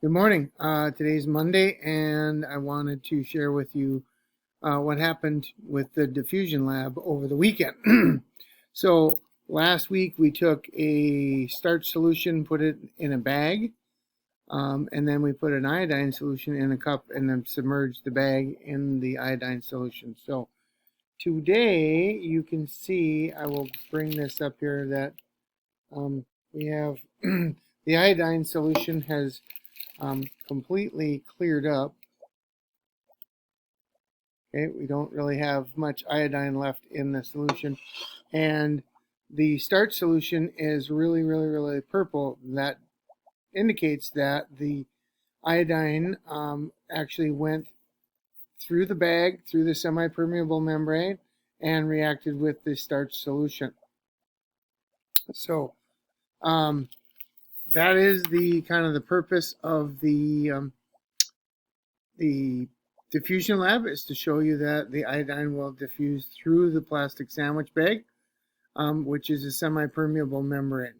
Good morning. Today's Monday, and I wanted to share with you what happened with the Diffusion Lab over the weekend. So last week we took a starch solution, put it in a bag, and then we put an iodine solution in a cup and then submerged the bag in the iodine solution. So today you can see, I will bring this up here, that we have the iodine solution has completely cleared up. Okay, we don't really have much iodine left in the solution, and the starch solution is really purple. That indicates that the iodine actually went through the bag, through the semi-permeable membrane, and reacted with the starch solution. So that is the kind of the purpose of the diffusion lab, is to show you that the iodine will diffuse through the plastic sandwich bag, which is a semi-permeable membrane.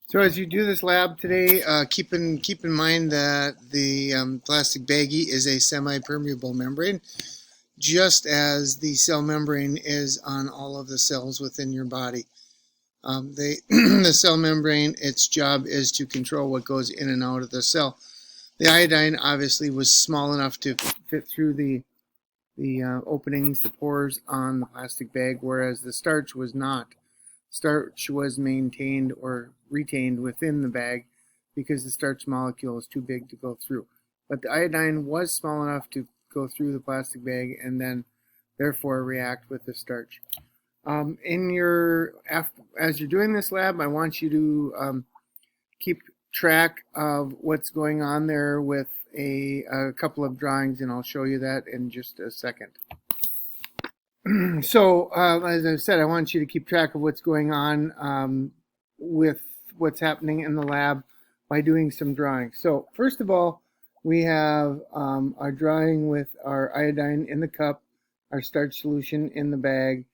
So as you do this lab today, keep in mind that the plastic baggie is a semi-permeable membrane, just as the cell membrane is on all of the cells within your body. The cell membrane, its job is to control what goes in and out of the cell. The iodine obviously was small enough to fit through the openings, the pores on the plastic bag, whereas the starch was not. Starch was maintained or retained within the bag because the starch molecule is too big to go through. But the iodine was small enough to go through the plastic bag and then therefore react with the starch. As you're doing this lab, I want you to keep track of what's going on there with a couple of drawings, and I'll show you that in just a second. So as I said, I want you to keep track of what's going on with what's happening in the lab by doing some drawings. So first of all, we have our drawing with our iodine in the cup, our starch solution in the bag.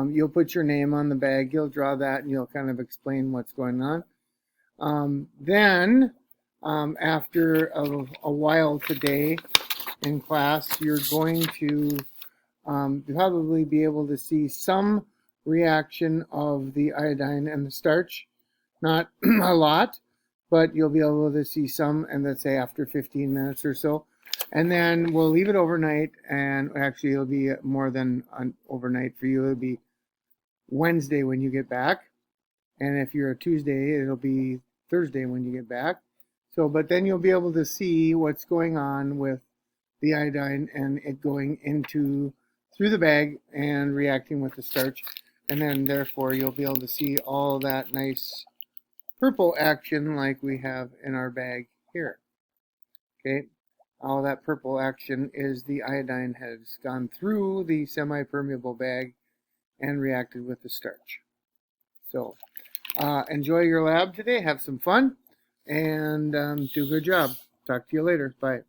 You'll put your name on the bag, you'll draw that, and you'll kind of explain what's going on. Then after a while today in class, you're going to probably be able to see some reaction of the iodine and the starch. Not a lot, but you'll be able to see some, and let's say after 15 minutes or so. And then we'll leave it overnight, and actually it'll be more than an overnight for you. It'll be Wednesday when you get back. And if you're a Tuesday, it'll be Thursday when you get back. So, but then you'll be able to see what's going on with the iodine and it going through the bag and reacting with the starch. And then therefore you'll be able to see all that nice purple action like we have in our bag here. Okay, all that purple action is the iodine has gone through the semi-permeable bag and reacted with the starch. So enjoy your lab today, have some fun, and do a good job. Talk to you later. Bye.